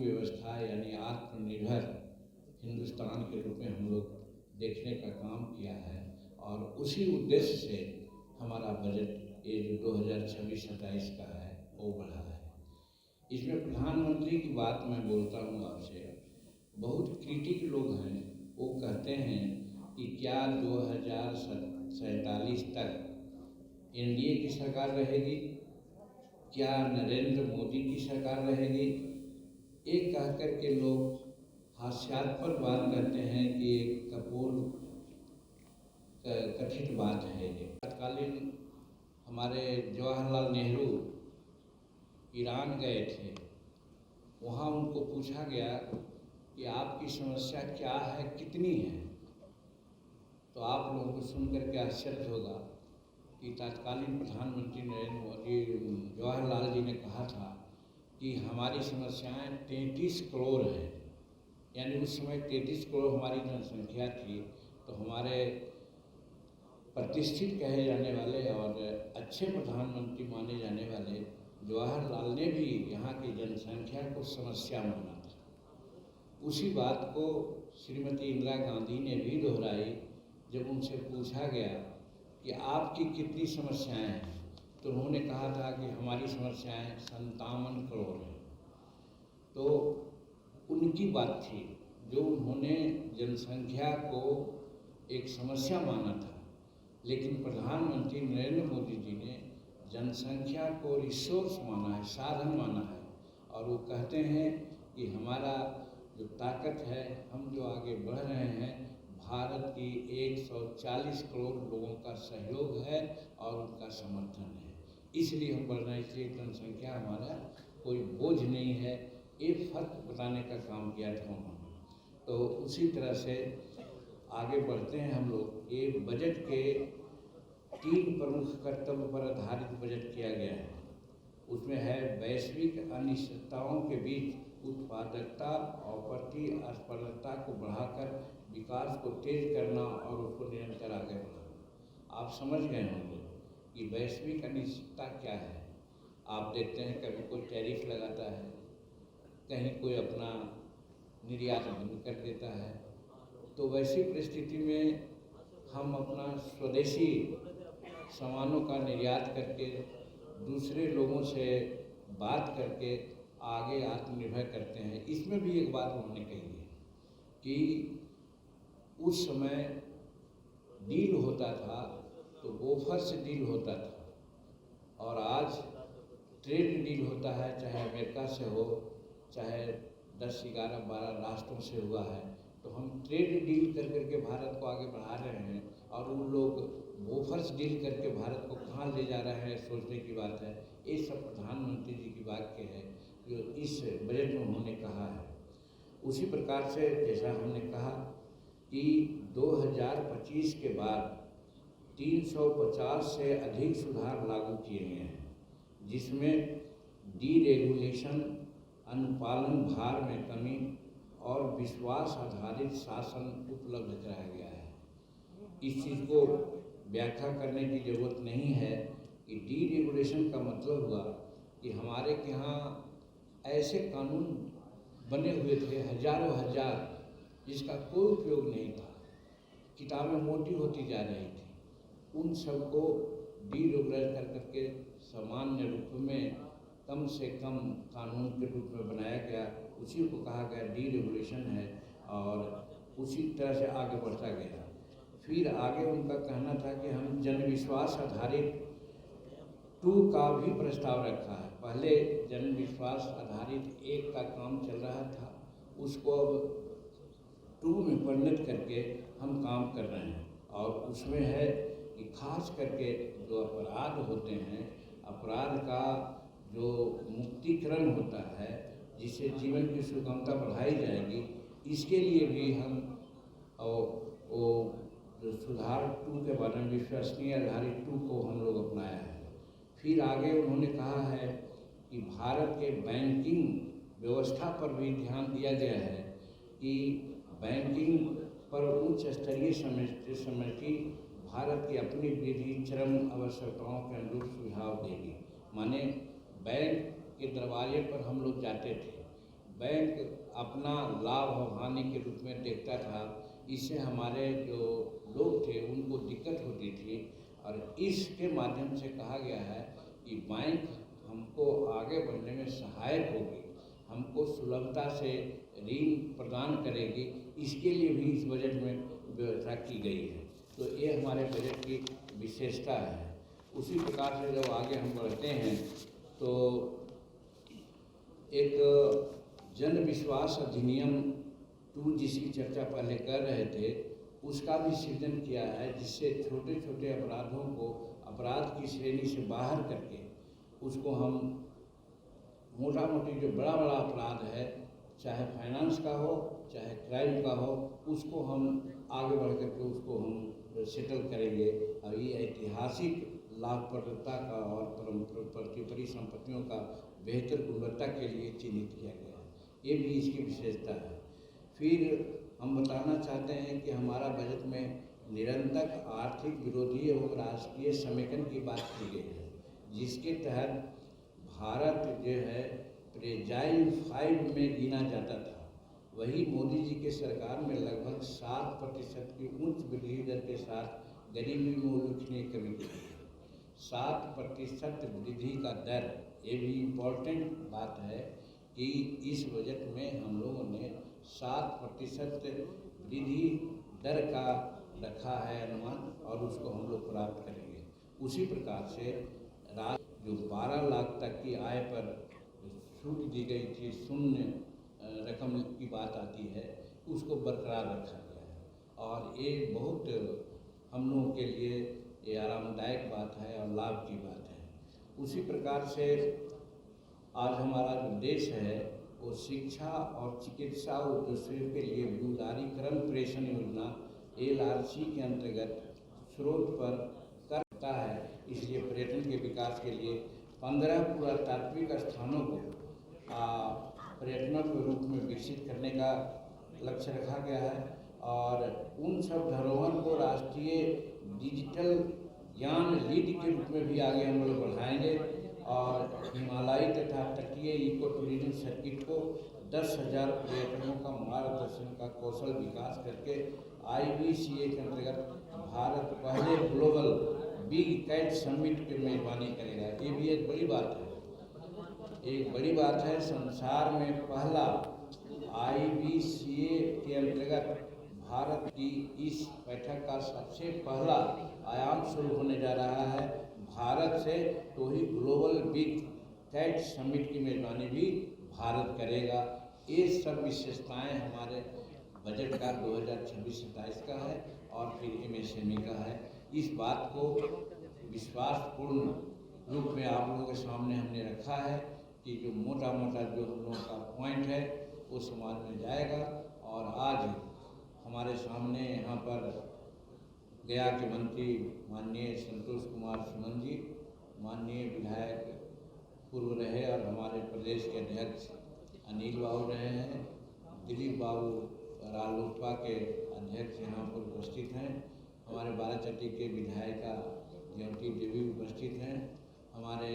व्यवस्था यानी आत्मनिर्भर हिंदुस्तान के रूप में हम लोग देखने का काम किया है। और उसी उद्देश्य से हमारा बजट ये जो 2026-27 का है वो बढ़ा है। इसमें प्रधानमंत्री की बात मैं बोलता हूँ आपसे, बहुत क्रिटिक लोग हैं, वो कहते हैं कि क्या 2047 तक एनडीए की सरकार रहेगी, क्या नरेंद्र मोदी की सरकार रहेगी। एक कह कर के लोग हास्यास्पद बात करते हैं कि एक कपूर कथित बात है। तत्कालीन हमारे जवाहरलाल नेहरू ईरान गए थे, वहाँ उनको पूछा गया कि आपकी समस्या क्या है, कितनी है। तो आप लोगों को सुन करके आश्चर्य होगा कि तत्कालीन प्रधानमंत्री नरेंद्र मोदी जवाहरलाल जी ने कहा था कि हमारी समस्याएं 33 करोड़ हैं। यानी उस समय 33 करोड़ हमारी जनसंख्या थी। तो हमारे प्रतिष्ठित कहे जाने वाले और अच्छे प्रधानमंत्री माने जाने वाले जवाहरलाल ने भी यहाँ की जनसंख्या को समस्या माना था। उसी बात को श्रीमती इंदिरा गांधी ने भी दोहराई जब उनसे पूछा गया कि आपकी कितनी समस्याएं हैं। तो उन्होंने कहा था कि हमारी समस्याएं 57 करोड़ हैं। तो उनकी बात थी जो उन्होंने जनसंख्या को एक समस्या माना था। लेकिन प्रधानमंत्री नरेंद्र मोदी जी ने जनसंख्या को रिसोर्स माना है, साधन माना है। और वो कहते हैं कि हमारा जो ताकत है, हम जो आगे बढ़ रहे हैं, भारत की 140 करोड़ लोगों का सहयोग है और उनका समर्थन है, इसलिए हम बढ़ रहे हैं। इसलिए जनसंख्या हमारा कोई बोझ नहीं है। ये फर्क बताने का काम किया था उन्होंने। तो उसी तरह से आगे बढ़ते हैं हम लोग। ये बजट के 3 प्रमुख कर्तव्य पर आधारित बजट किया गया है। उसमें है वैश्विक अनिश्चितताओं के बीच उत्पादकता और प्रतिस्पर्धा को बढ़ाकर विकास को तेज करना और उसको निरंतर आगे बढ़ाना। आप समझ गए होंगे कि वैश्विक अनिश्चितता क्या है। आप देखते हैं कभी कोई टैरिफ लगाता है, कहीं कोई अपना निर्यात बंद कर देता है। तो वैसी परिस्थिति में हम अपना स्वदेशी सामानों का निर्यात करके दूसरे लोगों से बात करके आगे आत्मनिर्भर करते हैं। इसमें भी एक बात उन्होंने कही है कि उस समय डील होता था तो गोफर से डील होता था, और आज ट्रेड डील होता है, चाहे अमेरिका से हो, चाहे 10, 11, 12 राष्ट्रों से हुआ है। तो हम ट्रेड डील कर करके भारत को आगे बढ़ा रहे हैं, और उन लोग गोफर्स डील करके भारत को कहाँ ले जा रहे हैं, सोचने की बात है। ये सब प्रधानमंत्री जी की वाक्य है जो इस बजट में उन्होंने कहा है। उसी प्रकार से जैसा हमने कहा कि 2025 के बाद 350 से अधिक सुधार लागू किए गए हैं, जिसमें डीरेगुलेशन, अनुपालन भार में कमी और विश्वास आधारित शासन उपलब्ध कराया गया है। इस चीज़ को व्याख्या करने की ज़रूरत नहीं है कि डीरेगुलेशन का मतलब हुआ कि हमारे यहाँ ऐसे कानून बने हुए थे हजारों हजार, जिसका कोई उपयोग नहीं था, किताबें मोटी होती जा रही थी। उन सबको डीरेगुलेट कर करके सामान्य रूप में कम से कम कानून के रूप में बनाया गया। उसी को कहा गया डीरेगुलेशन है, और उसी तरह से आगे बढ़ता गया। फिर आगे उनका कहना था कि हम जनविश्वास आधारित 2 का भी प्रस्ताव रखा है। पहले जनविश्वास आधारित 1 का काम चल रहा था, उसको अब 2 में परिणत करके हम काम कर रहे हैं। और उसमें है कि खास करके जो अपराध होते हैं, अपराध का जो मुक्तिकरण होता है, जिससे जीवन की सुगमता बढ़ाई जाएगी, इसके लिए भी हम वो जो सुधार 2 के बारे में विश्वसनीय आधारित 2 को हम लोग अपनाया है। फिर आगे उन्होंने कहा है कि भारत के बैंकिंग व्यवस्था पर भी ध्यान दिया गया है कि बैंकिंग पर उच्च स्तरीय समिति भारत की अपनी विधि चरम आवश्यकताओं के अनुरूप सुझाव देगी। माने बैंक के दरवाजे पर हम लोग जाते थे, बैंक अपना लाभ और हानि के रूप में देखता था। इससे हमारे जो लोग थे उनको दिक्कत होती थी, और इसके माध्यम से कहा गया है कि बैंक हमको आगे बढ़ने में सहायक होगी, हमको सुलभता से ऋण प्रदान करेगी। इसके लिए भी इस बजट में व्यवस्था की गई है। तो ये हमारे बजट की विशेषता है। उसी प्रकार से जब आगे हम बढ़ते हैं तो एक जन विश्वास अधिनियम 2 जिसकी चर्चा पहले कर रहे थे, उसका भी सृजन किया है, जिससे छोटे छोटे अपराधों को अपराध की श्रेणी से बाहर करके उसको हम मोटा मोटी जो बड़ा बड़ा अपराध है, चाहे फाइनेंस का हो चाहे क्राइम का हो, उसको हम आगे बढ़ करके उसको हम सेटल करेंगे। और ये ऐतिहासिक लाभप्रदता का और परिसंपत्तियों का बेहतर गुणवत्ता के लिए चिन्हित किया गया है। ये भी इसकी विशेषता है। फिर हम बताना चाहते हैं कि हमारा बजट में निरंतर आर्थिक विरोधी एवं राष्ट्रीय समेकन की बात की गई है, जिसके तहत भारत जो है फ्रेजाइल 5 में गिना जाता था। वही मोदी जी के सरकार में लगभग 7% की उच्च वृद्धि दर के साथ गरीबी में उल्लेखनीय कमी की है। 7% वृद्धि का दर, ये भी इम्पोर्टेंट बात है कि इस बजट में हम लोगों ने 7% वृद्धि दर का रखा है अनुमान, और उसको हम लोग प्राप्त करेंगे। उसी प्रकार से जो 12 लाख तक की आय पर छूट दी गई थी, शून्य रकम की बात आती है, उसको बरकरार रखा गया है। और ये बहुत हम लोगों के लिए ये आरामदायक बात है और लाभ की बात है। उसी प्रकार से आज हमारा जो देश है वो शिक्षा और चिकित्सा उद्देश्यों के लिए उदारीकरण प्रेषण योजना LRC के अंतर्गत स्रोत पर करता है। इसलिए पर्यटन के विकास के लिए 15 पुरातात्विक स्थानों को पर्यटन के रूप में विकसित करने का लक्ष्य रखा गया है, और उन सब धरोहर को राष्ट्रीय डिजिटल ज्ञान लीड के रूप में भी आगे हम लोग बढ़ाएंगे। और हिमालयी तथा तटीय इको टूरिज्म सर्किट को 10,000 पर्यटकों का मार्गदर्शन का कौशल विकास करके IBCA के अंतर्गत भारत पहले ग्लोबल बिग कैट समिट की मेजबानी करेगा। ये भी एक बड़ी बात है, एक बड़ी बात है। संसार में पहला IBCA के अंतर्गत भारत की इस बैठक का सबसे पहला आयाम शुरू होने जा रहा है भारत से। तो ही ग्लोबल बिग कैट समिट की मेजबानी भी भारत करेगा। ये सब विशेषताएं हमारे बजट का 2026-27 का है, और फिर MSME का है। इस बात को विश्वासपूर्ण रूप में आप लोगों के सामने हमने रखा है कि जो मोटा मोटा जो हम लोगों का पॉइंट है वो समाज में जाएगा। और आज हमारे सामने यहाँ पर गया के मंत्री माननीय संतोष कुमार सुमन जी, माननीय विधायक पूर्व रहे और हमारे प्रदेश के अध्यक्ष अनिल बाबू रहे हैं, दिलीप बाबू रालोसपा के अध्यक्ष यहाँ पर उपस्थित हैं, हमारे बाराचट्टी के विधायिका ज्योति देवी उपस्थित हैं, हमारे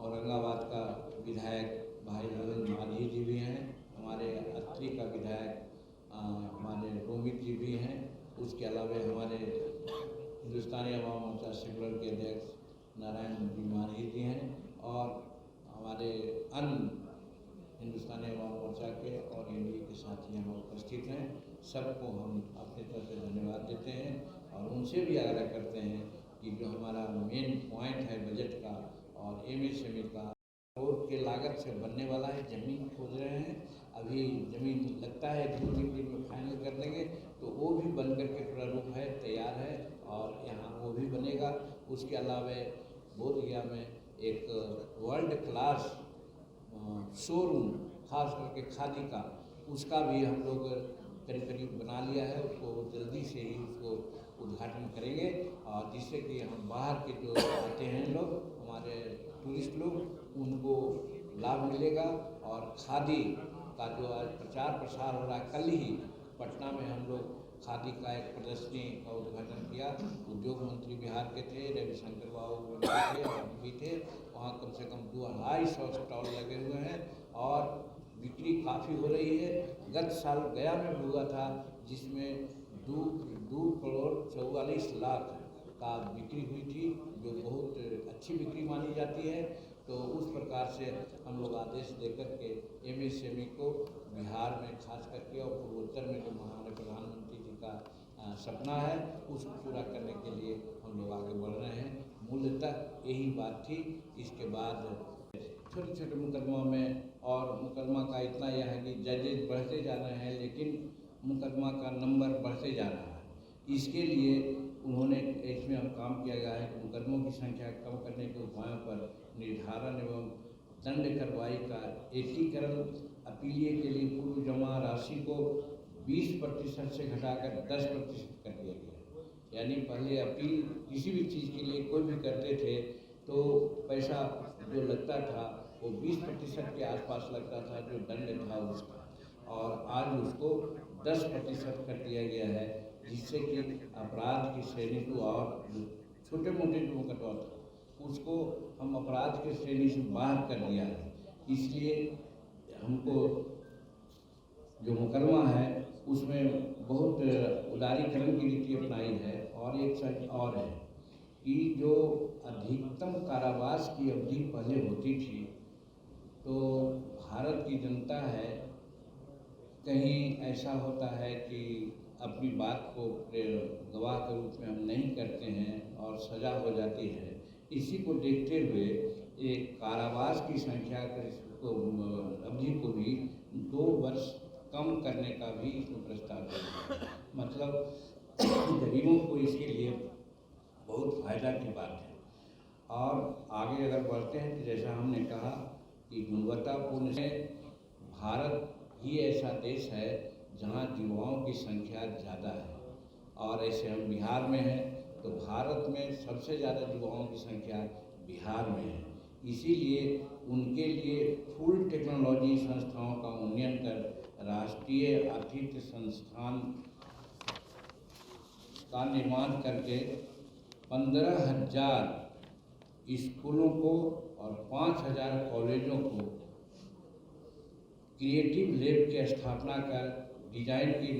औरंगाबाद का विधायक भाई ललन मांझी जी भी हैं, हमारे अत्रि का विधायक हमारे रोमित जी भी हैं। उसके अलावा हमारे हिंदुस्तानी अवाम मोर्चा सेकुलर के अध्यक्ष नारायण जी मांझी जी हैं, और हमारे अन्य हिंदुस्तानी अवाम मोर्चा के और NDA के साथी यहाँ उपस्थित हैं। सबको हम अपने तरफ से धन्यवाद देते हैं, और उनसे भी आग्रह करते हैं कि जो हमारा मेन पॉइंट है बजट का और MSME का, रोड के लागत से बनने वाला है, ज़मीन खोज रहे हैं, अभी ज़मीन लगता है 2-3 दिन में फाइनल कर देंगे, तो वो भी बन करके पूरा रूप है, तैयार है, और यहाँ वो भी बनेगा। उसके अलावा बोधगया में एक वर्ल्ड क्लास शोरूम खास करके खादी का, उसका भी हम लोग करीब करीब बना लिया है, उसको जल्दी से ही उसको उद्घाटन करेंगे, और जिससे कि हम बाहर के जो आते हैं लोग, हमारे टूरिस्ट लोग, उनको लाभ मिलेगा। और खादी का जो आज प्रचार प्रसार हो रहा है, कल ही पटना में हम लोग खादी का एक प्रदर्शनी का उद्घाटन किया। उद्योग मंत्री बिहार के थे, रविशंकर बाबू भी थे, और भी थे। वहाँ कम से कम 250 स्टॉल लगे हुए हैं, और बिक्री काफ़ी हो रही है। गत साल गया में हुआ था जिसमें 2 करोड़ 44 लाख का बिक्री हुई थी, जो बहुत अच्छी बिक्री मानी जाती है। तो उस प्रकार से हम लोग आदेश देकर के MSME को बिहार में खास करके और पूर्वोत्तर में जो हमारे प्रधानमंत्री जी का सपना है उसको पूरा करने के लिए हम लोग आगे बढ़ रहे हैं। मूलतः यही बात थी। इसके बाद छोटे छोटे मुकदमा में, और मुकदमा का इतना यह है कि जजेज बढ़ते जा रहे हैं लेकिन मुकदमा का नंबर बढ़ते जा रहा है। इसके लिए उन्होंने इसमें हम काम किया गया है कि मुकदमों की संख्या कम करने के उपायों पर निर्धारण एवं दंड कार्रवाई का एकीकरण, अपीलीय के लिए पूर्व जमा राशि को 20% से घटाकर 10% कर दिया गया। यानी पहले अपील किसी भी चीज़ के लिए कोई भी करते थे तो पैसा जो लगता था वो 20% के आसपास लगता था जो दंड था उसका, और आज उसको 10% कर दिया गया है, जिससे कि अपराध की श्रेणी को और छोटे मोटे जो मुकदमा था उसको हम अपराध के श्रेणी से बाहर कर दिया है। इसलिए हमको जो मुकदमा है उसमें बहुत उदारीकरण की नीति अपनाई है। और एक सच और है कि जो अधिकतम कारावास की अवधि पहले होती थी, तो भारत की जनता है, कहीं ऐसा होता है कि अपनी बात को गवाह के रूप में हम नहीं करते हैं और सज़ा हो जाती है। इसी को देखते हुए एक कारावास की संख्या अवधि को भी 2 वर्ष कम करने का भी इसमें प्रस्ताव दिया। मतलब गरीबों को इसके लिए बहुत फायदा की बात है। और आगे अगर बढ़ते हैं तो जैसा हमने कहा कि गुणवत्तापूर्ण से भारत ही ऐसा देश है जहाँ युवाओं की संख्या ज़्यादा है, और ऐसे हम बिहार में हैं तो भारत में सबसे ज़्यादा युवाओं की संख्या बिहार में है। इसीलिए उनके लिए फुल टेक्नोलॉजी संस्थाओं का उन्नयन कर राष्ट्रीय आतिथ्य संस्थान का निर्माण करके 15,000 स्कूलों को और 5,000 कॉलेजों को क्रिएटिव लैब की स्थापना कर डिजाइन की